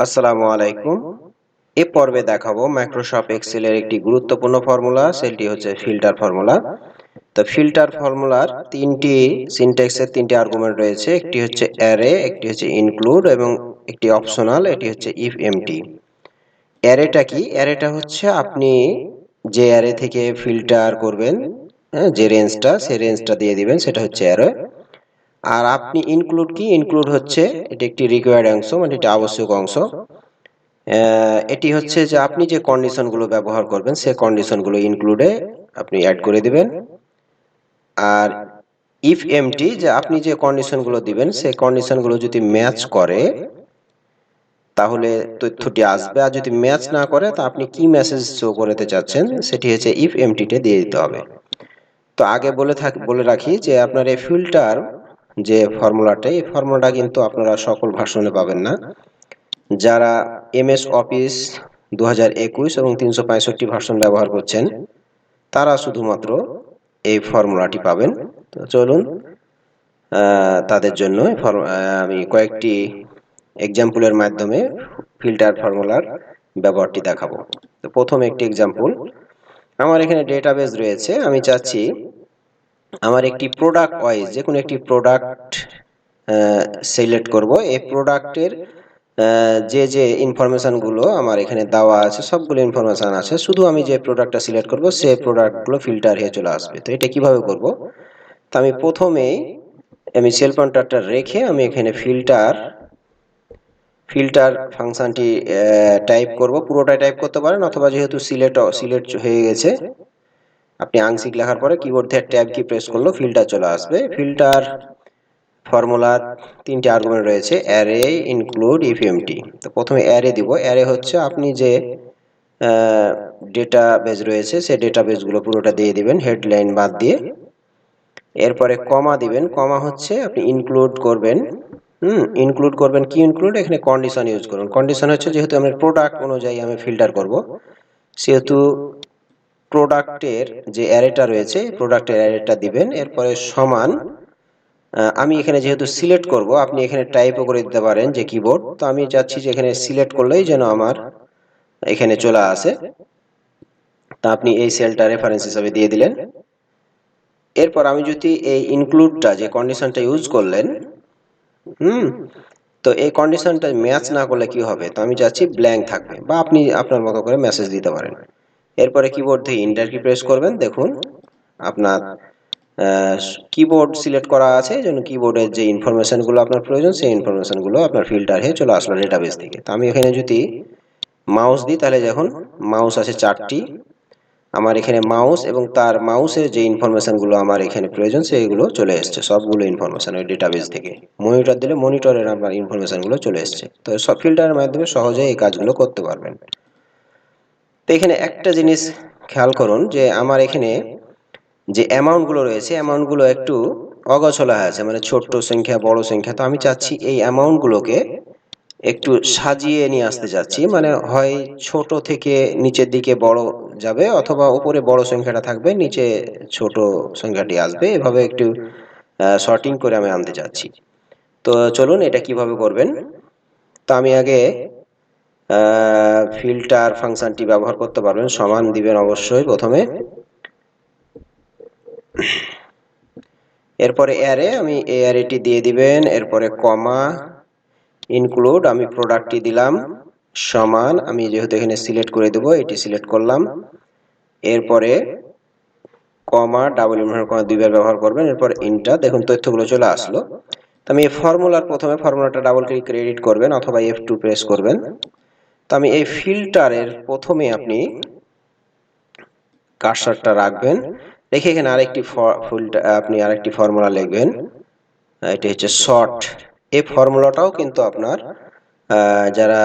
আসসালামু আলাইকুম। এ পর্বে দেখাবো মাইক্রোসফট এক্সেলের একটি গুরুত্বপূর্ণ ফর্মুলা, সেটি হচ্ছে ফিল্টার ফর্মুলা। তো ফিল্টার ফর্মুলার তিনটি সিনট্যাক্সের তিনটি আর্গুমেন্ট রয়েছে, একটি হচ্ছে অ্যারে, একটি হচ্ছে ইনক্লুড এবং একটি অপশনাল, এটি হচ্ছে ইফ এমটি। অ্যারেটা কি? অ্যারেটা হচ্ছে আপনি যে অ্যারে থেকে ফিল্টার করবেন, হ্যাঁ, যে রেঞ্জটা, সেই রেঞ্জটা দিয়ে দিবেন, সেটা হচ্ছে অ্যারে। আর আপনি ইনক্লুড কি? ইনক্লুড হচ্ছে এটি একটি রিকোয়ার্ড অংশ, মানে এটি আবশ্যক অংশ। এটি হচ্ছে যে আপনি যে কন্ডিশনগুলো ব্যবহার করবেন সেই কন্ডিশনগুলো ইনক্লুডে আপনি অ্যাড করে দিবেন। আর ইফ এমটি, যে আপনি যে কন্ডিশনগুলো দিবেন সেই কন্ডিশনগুলো যদি ম্যাচ করে তাহলে তথ্যটি আসবে, আর যদি ম্যাচ না করে তা আপনি কি মেসেজ শো করতে চাচ্ছেন সেটি হচ্ছে ইফ এমটিতে দিয়ে দিতে হবে। তো আগে বলে রাখি যে আপনার এই ফিল্টার যে ফর্মুলাটা, এই ফর্মুলাটা কিন্তু আপনারা সকল ভার্সনে পাবেন না। যারা এমএস অফিস 2021 এবং 365 ভার্সন ব্যবহার করছেন তারা শুধুমাত্র এই ফর্মুলাটি পাবেন। তো চলুন তাদের জন্য আমি কয়েকটি এক্সাম্পলের মাধ্যমে ফিল্টার ফর্মুলার ব্যবহারটি দেখাবো। তো প্রথম একটি এক্সাম্পল, আমার এখানে ডেটাবেস রয়েছে। আমি চাচ্ছি আমার একটি প্রোডাক্ট ওয়াইজ যে কোনো একটি প্রোডাক্ট সিলেক্ট করব। এই প্রোডাক্টের যে যে ইনফরমেশনগুলো আমার এখানে দেওয়া আছে সবগুলো ইনফরমেশন আছে, শুধু আমি যে প্রোডাক্টটা সিলেক্ট করব সেই প্রোডাক্টগুলো ফিল্টার হয়ে চলে আসবে। তো এটা কিভাবে করব? তো আমি প্রথমেই সেল পয়েন্টারটা রেখে আমি এখানে ফিল্টার ফাংশনটি টাইপ করব। পুরোটাই টাইপ করতে পারেন, অথবা যেহেতু সিলেক্ট হয়ে গেছে আপনি আংশিক লেখার পরে কিবোর্ড থেকে ট্যাব কি প্রেস করলে ফিল্টার চলে আসবে। ফিল্টার ফর্মুলার তিনটি আর্গুমেন্ট রয়েছে, অ্যারে, ইনক্লুড, ইফ এমটি। তো প্রথমে অ্যারে দিব। অ্যারে হচ্ছে আপনি যে ডেটাবেস রয়েছে সেই ডেটাবেসগুলো পুরোটা দিয়ে দিবেন, হেডলাইন বাদ দিয়ে। এরপরে কমা দিবেন। কমা হচ্ছে আপনি ইনক্লুড করবেন। ইনক্লুড করবেন কি? ইনক্লুড এখানে কন্ডিশন ইউজ করুন। কন্ডিশন হচ্ছে যেহেতু আমরা প্রোডাক্ট অনুযায়ী আমি ফিল্টার করব, সেহেতু প্রোডাক্টের যে অ্যারেটা রয়েছে প্রোডাক্টের অ্যারেটা দিবেন। এরপরে সমান, আমি এখানে যেহেতু সিলেক্ট করব, আপনি এখানে টাইপও করে দিতে পারেন যে কিবোর্ড। তো আমি চাচ্ছি যে এখানে সিলেক্ট করলেই যেন আমার এখানে চলে আসে। তা আপনি এই সেলটা রেফারেন্স হিসাবে দিয়ে দিলেন। এরপর আমি যদি এই ইনক্লুডটা যে কন্ডিশনটা ইউজ করলেন, তো এই কন্ডিশনটা ম্যাচ না করলে কি হবে? তো আমি চাচ্ছি ব্ল্যাঙ্ক থাকবে, বা আপনি আপনার মতো করে মেসেজ দিতে পারেন। এরপরে কিবোর্ড থেকে এন্টার কি প্রেস করবেন। দেখুন আপনার কিবোর্ড সিলেক্ট করা আছে, যেন কিবোর্ডের যে ইনফরমেশনগুলো আপনার প্রয়োজন সেই ইনফরমেশনগুলো আপনার ফিল্টার হয়ে চলে আসলো ডেটাবেস থেকে। তো আমি এখানে যদি মাউস দিই তাহলে দেখুন মাউস আছে 4টি। আমার এখানে মাউস এবং তার মাউসের যে ইনফরমেশনগুলো আমার এখানে প্রয়োজন সেইগুলো চলে এসছে, সবগুলো ইনফরমেশন ওই ডেটাবেস থেকে। মনিটর দিলে মনিটরের আমার ইনফরমেশনগুলো চলে এসছে। তো সব ফিল্টারের মাধ্যমে সহজেই এই কাজগুলো করতে পারবেন। তো এখানে একটা জিনিস খেয়াল করুন যে আমার এখানে যে অ্যামাউন্টগুলো রয়েছে অ্যামাউন্টগুলো একটু অগোছালো আছে, মানে ছোট্ট সংখ্যা বড় সংখ্যা। তো আমি চাচ্ছি এই অ্যামাউন্টগুলোকে একটু সাজিয়ে নিয়ে আসতে চাচ্ছি, মানে হয় ছোট থেকে নিচের দিকে বড় যাবে, অথবা উপরে বড় সংখ্যাটা থাকবে, নিচে ছোট সংখ্যাটি আসবে, এভাবে একটু শর্টিং করে আমি আনতে চাচ্ছি। তো চলুন এটা কিভাবে করবেন। তো আমি আগে ফিল্টার ফাংশনটি ব্যবহার করতে পারবেন, সমান দিবেন অবশ্যই প্রথমে। এরপরে অ্যারে, আমি এই অ্যারেটি দিয়ে দিবেন। এরপরে কমা, ইনক্লুড আমি প্রোডাক্টটি দিলাম, সমান আমি যেহেতু এখানে সিলেক্ট করে দেব এটি সিলেক্ট করলাম। এরপরে কমা, ডাবল ইনভার্টেড কমা দুইবার ব্যবহার করবেন। এরপর ইন্টার, দেখুন তথ্যগুলো চলে আসলো। তো আমি এই প্রথমে ফর্মুলাটা ডাবল ক্লিক করে এডিট করবেন, অথবা F2 প্রেস করবেন। তো আমি এই ফিল্টারের প্রথমে আপনি কার্সারটা রাখবেন, রেখে এখানে আরেকটি ফর্মুলা লিখবেন, এটি হচ্ছে শর্ট। এই ফর্মুলাটাও কিন্তু আপনার যারা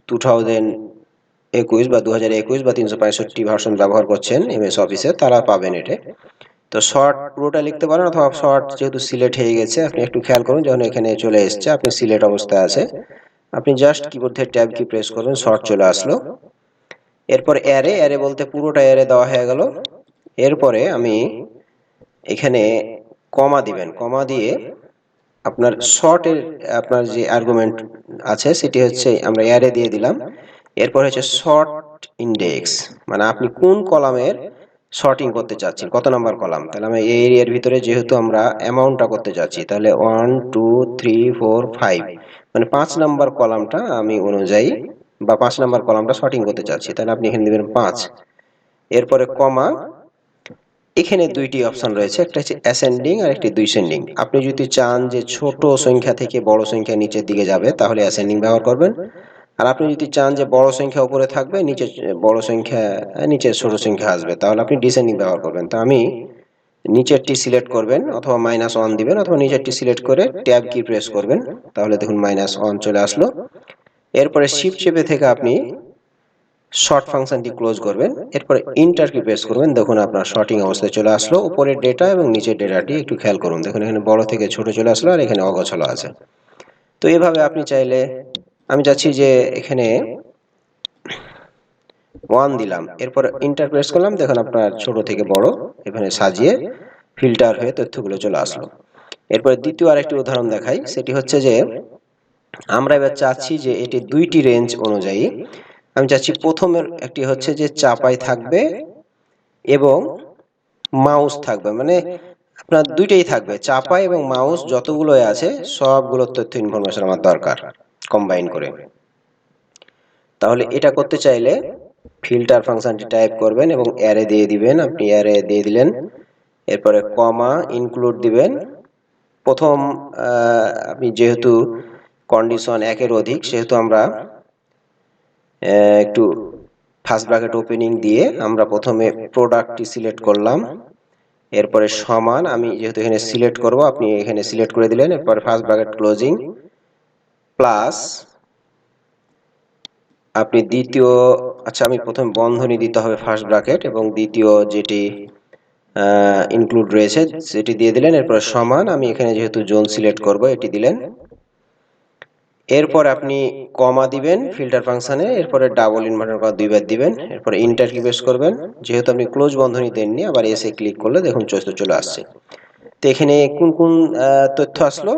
2021 বা 2021 বা 365 ভার্সন ব্যবহার করছেন এমএস অফিসে তারা পাবেন এটা। তো শর্ট পুরোটা লিখতে পারেন, অথবা শর্ট যেহেতু সিলেক্ট হয়ে গেছে, আপনি একটু খেয়াল করুন যখন এখানে চলে এসছে আপনি সিলেক্ট অবস্থায় আছে, আপনি জাস্ট কিবোর্ড থেকে ট্যাব কি প্রেস করবেন, শর্ট চলে আসলো। এরপর অ্যারে বলতে পুরোটা অ্যারে দেওয়া হয়ে গেল। এরপরে আমি এখানে কমা দিবেন। কমা দিয়ে আপনার শর্টের আপনার যে আর্গুমেন্ট আছে সেটি হচ্ছে আমরা অ্যারে দিয়ে দিলাম। এরপর হচ্ছে শর্ট ইন্ডেক্স, মানে আপনি কোন কলামের শর্টিং করতে চাচ্ছেন, কত নাম্বার কলাম। তাহলে আমরা এই এরিয়ার ভিতরে যেহেতু আমরা অ্যামাউন্টটা করতে যাচ্ছি, তাহলে 1 2 3 4 5, মানে 5 নাম্বার কলামটা আমি অনুযায়ী বা 5 নাম্বার কলামটা শর্টিং করতে চাচ্ছি, তাহলে আপনি এখানে দিবেন 5। এরপরে কমা, এখানে দুইটি অপশন রয়েছে, একটা হচ্ছে অ্যাসেন্ডিং আর একটি ডিসেন্ডিং। আপনি যদি চান যে ছোট সংখ্যা থেকে বড় সংখ্যা নিচের দিকে যাবে তাহলে অ্যাসেন্ডিং ব্যবহার করবেন, আর আপনি যদি চান যে বড় সংখ্যা উপরে থাকবে নিচে বড় সংখ্যা নিচে ছোট সংখ্যা আসবে তাহলে আপনি ডিসেন্ডিং ব্যবহার করবেন। তো আমি নিচেরটি সিলেক্ট করবেন অথবা -1 দিবেন, অথবা নিচেরটি সিলেক্ট করে ট্যাব কি প্রেস করবেন, তাহলে দেখুন -1 চলে আসলো। এরপরে শিফট চেপে থেকে আপনি শর্ট ফাংশনটি ক্লোজ করবেন, এরপরে ইন্টার কি প্রেস করবেন, দেখুন আপনার শর্টিং অবস্থায় চলে আসলো। উপরের ডেটা এবং নিচের ডেটাটি একটু খেয়াল করুন, দেখুন এখানে বড় থেকে ছোট চলে আসলো আর এখানে অগোছালো আছে। তো এভাবে আপনি চাইলে, আমি চাচ্ছি যে এখানে 1 দিলাম, এরপর ইন্টার প্রেস করলাম, দেখুন আপনার ছোট থেকে বড় এখানে সাজিয়ে ফিল্টার হয়ে তথ্যগুলো চলে আসলো। এরপরে দ্বিতীয় আরেকটি উদাহরণ দেখাই, সেটি হচ্ছে যে আমরা এবার চাচ্ছি যে এটি দুইটি রেঞ্জ অনুযায়ী, আমি চাচ্ছি প্রথমের একটি হচ্ছে যে চাপাই থাকবে এবং মাউস থাকবে, মানে আপনার দুইটাই থাকবে, চাপাই এবং মাউস যতগুলো আছে সবগুলোর তথ্য ইনফরমেশন আমার দরকার কম্বাইন করে। তাহলে এটা করতে চাইলে ফিল্টার ফাংশনটি টাইপ করবেন এবং অ্যারে দিয়ে দিবেন, আপনি অ্যারে দিয়ে দিলেন, এরপরে কমা ইনক্লুড দিবেন। প্রথম আপনি যেহেতু কন্ডিশন 1-এর অধিক সেহেতু আমরা একটু ফার্স্ট ব্র্যাকেট ওপেনিং দিয়ে আমরা প্রথমে প্রোডাক্টটি সিলেক্ট করলাম, এরপরে সমান, আমি যেহেতু এখানে সিলেক্ট করব আপনি এখানে সিলেক্ট করে দিলেন, এরপরে ফার্স্ট ব্র্যাকেট ক্লোজিং প্লাস আপনি দ্বিতীয়, আচ্ছা আমি প্রথম বন্ধনী দিতে হবে ফার্স্ট ব্র্যাকেট এবং দ্বিতীয় যেটি ইনক্লুড রয়েছে সেটি দিয়ে দিলেন, এরপর সমান, আমি এখানে যেহেতু জোন সিলেক্ট করব এটি দিলেন, এরপর আপনি কমা দিবেন ফিল্টার ফাংশনে, এরপরে ডাবল ইনভার্টার করা দুইবার দিবেন, এরপর ইন্টার কি প্রেস করবেন, যেহেতু আপনি ক্লোজ বন্ধনী দেননি আবার এসে ক্লিক করলে দেখুন চলে আসছে। তো এখানে কোন কোন তথ্য আসলো,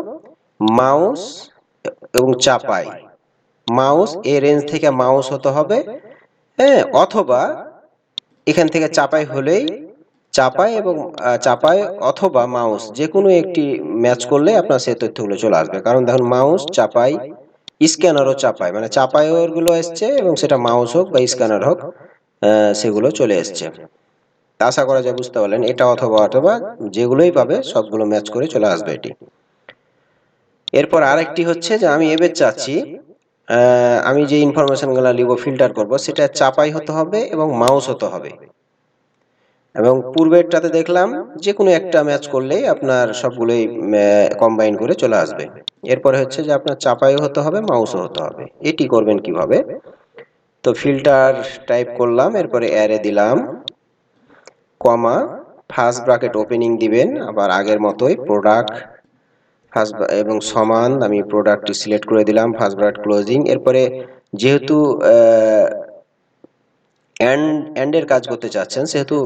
মাউস এবং চাপাই, মাউস এই রেঞ্জ থেকে মাউস হতে হবে, হ্যাঁ, অথবা এখান থেকে চাপাই হলেই চাপাই এবং চাপাই অথবা মাউস যে কোনো একটি ম্যাচ করলে আপনার সেই তথ্যগুলো চলে আসবে। কারণ দেখুন মাউস চাপাই স্ক্যানারও চাপাই, মানে চাপাইয়ের গুলো এসছে এবং সেটা মাউস হোক বা স্ক্যানার হোক সেগুলো চলে এসছে। আশা করা যায় বুঝতে পারলেন, এটা অথবা অথবা যেগুলোই পাবে সবগুলো ম্যাচ করে চলে আসবে এটি। এরপর আরেকটি হচ্ছে যে আমি এবার চাচ্ছি আমি যে ইনফরমেশনগুলো লিখব ফিল্টার করব সেটা চাপাই হতে হবে এবং মাউস হতে হবে, এবং পূর্বেরটাতে দেখলাম যে কোনো একটা ম্যাচ করলেই আপনার সবগুলোই কম্বাইন করে চলে আসবে। এরপরে হচ্ছে যে আপনার চাপাইও হতে হবে মাউসও হতে হবে, এটি করবেন কিভাবে, তো ফিল্টার টাইপ করলাম, এরপরে অ্যারে দিলাম, কমা ফার্স্ট ব্র্যাকেট ওপেনিং দিবেন আবার আগের মতোই প্রোডাক্ট ফার্স্ট এবং সমান, আমি প্রোডাক্টটি সিলেক্ট করে দিলাম, ফার্স্ট ব্র্যাকেট ক্লোজিং, এরপরে যেহেতু এন্ড এর কাজ করতে চাচ্ছেন সেহেতু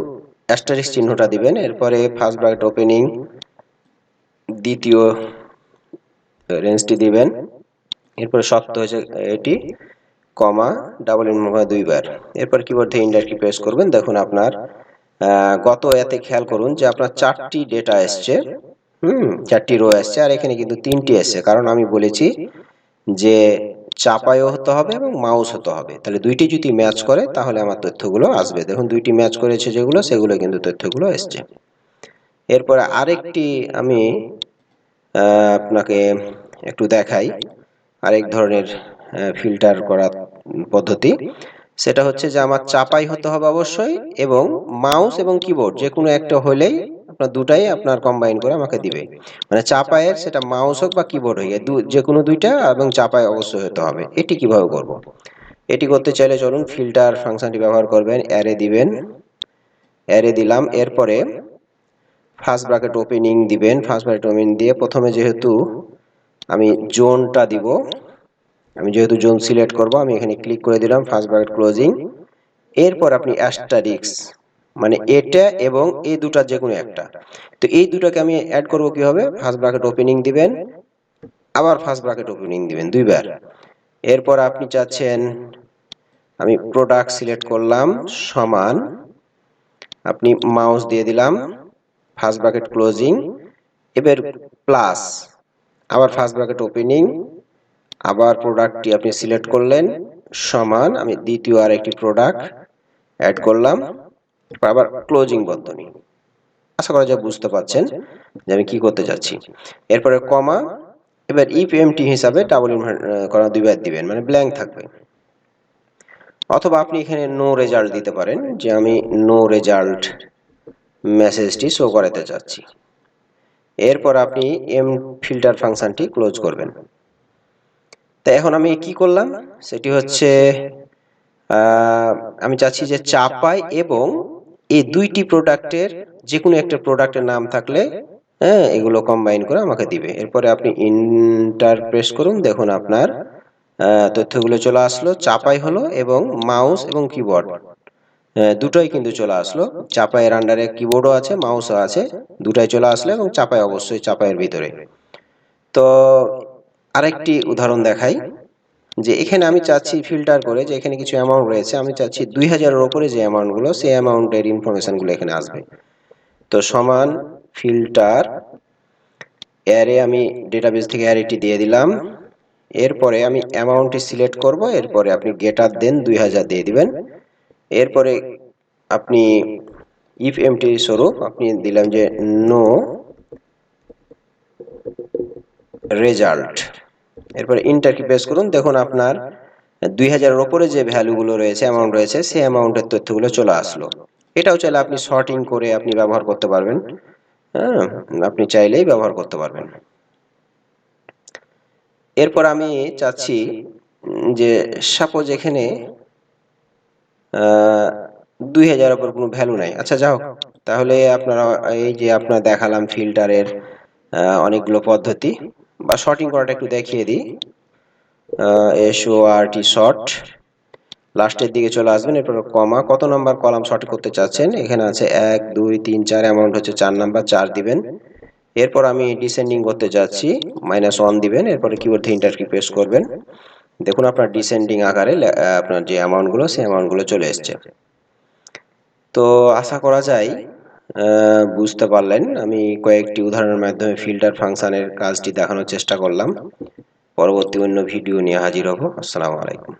অ্যাস্টারিস্ক চিহ্নটা দিবেন, এরপরে ফার্স্ট ব্র্যাকেট ওপেনিং দ্বিতীয় রেঞ্জটি দিবেন, এরপরে শর্ত হয়েছে এটি কমা ডাবল ইনভার্টার দুইবার, এরপর কিবোর্ড থেকে এন্টার কি প্রেস করবেন, দেখুন আপনার গত এতে খেয়াল করুন যে আপনার 4টি ডেটা এসছে, 4টি রো আসছে, আর এখানে কিন্তু 3টি এসছে, কারণ আমি বলেছি যে চাপাইও হতে হবে এবং মাউস হতে হবে, তাহলে দুইটি যদি ম্যাচ করে তাহলে আমার তথ্যগুলো আসবে। দেখুন দুইটি ম্যাচ করেছে যেগুলো সেগুলো কিন্তু তথ্যগুলো এসছে। এরপরে আরেকটি আমি আপনাকে একটু দেখাই, আরেক ধরনের ফিল্টার করার পদ্ধতি, সেটা হচ্ছে যে আমার চাপাই হতে হবে অবশ্যই এবং মাউস এবং কিবোর্ড যে কোনো একটা হলেই আপনার দুটাই আপনার কম্বাইন করে আমাকে দিবে, মানে চাপাইয়ের সেটা মাউস হোক বা কিবোর্ড হোক যে কোনো দুইটা এবং চাপাই অবশ্যই হতে হবে। এটি কিভাবে করব, এটি করতে চাইলে চলুন ফিল্টার ফাংশনটি ব্যবহার করবেন, অ্যারে দিবেন, অ্যারে দিলাম, এরপরে ফার্স্ট ব্র্যাকেট ওপেনিং দিবেন, ফার্স্ট ব্র্যাকেট ওপেনিং দিয়ে প্রথমে যেহেতু আমি জোনটা দিব, আমি যেহেতু জোন সিলেক্ট করব আমি এখানে ক্লিক করে দিলাম, ফার্স্ট ব্র্যাকেট ক্লোজিং, এরপর আপনি অ্যাস্টারিক্স মানে এটা এবং এই দুটার যে কোনো একটা, তো এই দুটাকে আমি অ্যাড করব কিভাবে, ফার্স্ট ব্র্যাকেট ওপেনিং দিবেন, আবার ফার্স্ট ব্র্যাকেট ওপেনিং দিবেন দুইবার। এরপর আপনি চাচ্ছেন, আমি প্রোডাক্ট সিলেক্ট করলাম, সমান আপনি মাউস দিয়ে দিলাম, ফার্স্ট ব্র্যাকেট ক্লোজিং, এবার প্লাস আবার ফার্স্ট ব্র্যাকেট ওপেনিং, আবার প্রোডাক্টটি আপনি সিলেক্ট করলেন, সমান আমি দ্বিতীয় আর একটি প্রোডাক্ট অ্যাড করলাম, আবার ক্লোজিং বন্ধনী। আশা করা যায় বুঝতে পারছেন যে আমি কি করতে যাচ্ছি। এরপরে কমা, এবার ইফ এমটি হিসাবে ডাবল ইনভার্ট করা দুইবার দিবেন, মানে ব্ল্যাঙ্ক থাকবে। অথবা আপনি এখানে নো রেজাল্ট দিতে পারেন, যে আমি নো রেজাল্ট মেসেজটি শো করাতে চাচ্ছি। এরপর আপনি এম ফিল্টার ফাংশনটি ক্লোজ করবেন। তো এখন আমি কি করলাম, সেটি হচ্ছে আমি চাচ্ছি যে চাপাই এবং এই দুইটি প্রোডাক্টের যে কোনো একটা প্রোডাক্টের নাম থাকলে হ্যাঁ এগুলো কম্বাইন করে আমাকে দিবে। এরপরে আপনি ইন্টার প্রেস করুন, দেখুন আপনার তথ্যগুলো চলে আসলো, চাপাই হলো এবং মাউস এবং কিবোর্ড দুটোই কিন্তু চলে আসলো। চাপাইয়ের আন্ডারে কিবোর্ডও আছে, মাউসও আছে, দুটাই চলে আসলো এবং চাপাই অবশ্যই চাপাইয়ের ভিতরে। তো আরেকটি উদাহরণ দেখাই, যে এখানে আমি চাচ্ছি ফিল্টার করে, যে এখানে কিছু অ্যামাউন্ট রয়েছে, আমি চাচ্ছি 2000-এর উপরে যে অ্যামাউন্টগুলো, সেই অ্যামাউন্টের ইনফরমেশনগুলো এখানে আসবে। তো সমান ফিল্টার অ্যারে, আমি ডেটাবেস থেকে অ্যারেটি দিয়ে দিলাম। এরপরে আমি অ্যামাউন্টটি সিলেক্ট করব, এরপরে আপনি গেটার দেন 2000 দিয়ে দিবেন। এরপরে আপনি ইফ এমটি স্বরূপ আপনি দিলাম যে নো রেজাল্ট। এরপরে ইন্টার কি প্রেস করুন, দেখুন আপনার 2000-এর উপরে যে ভ্যালুগুলো রয়েছে, অ্যামাউন্ট রয়েছে, সেই অ্যামাউন্টের তথ্যগুলো চলে আসলো। এটাও চাইলে আপনি সর্টিং করে আপনি ব্যবহার করতে পারবেন, হ্যাঁ আপনি চাইলেই ব্যবহার করতে পারবেন। এরপর আমি চাচ্ছি যে সাপোজ এখানে 2000-এর উপর কোনো ভ্যালু নাই, আচ্ছা যাও, তাহলে আপনারা এই যে আপনার দেখালাম ফিল্টারের অনেকগুলো পদ্ধতি, বা শর্টিং করাটা একটু দেখিয়ে দিই। SORT শর্ট, লাস্টের দিকে চলে আসবেন, এরপর কমা, কত নাম্বার কলাম শর্ট করতে চাচ্ছেন, এখানে আছে 1 2 3 4, অ্যামাউন্ট হচ্ছে 4 নাম্বার, 4 দিবেন। এরপর আমি ডিসেন্ডিং করতে যাচ্ছি, -1 দিবেন, এরপরে কিবোর্ড থেকে এন্টার কি প্রেস করবেন, দেখুন আপনার ডিসেন্ডিং আকারে আপনার যে অ্যামাউন্টগুলো, সেই অ্যামাউন্টগুলো চলে এসছে। তো আশা করা যায় বুঝতে পারলেন। আমি কয়েকটি উদাহরণের মাধ্যমে ফিল্টার ফাংশনের কাজটি দেখানোর চেষ্টা করলাম। পরবর্তী অন্য ভিডিও নিয়ে হাজির হব। আসসালামু আলাইকুম।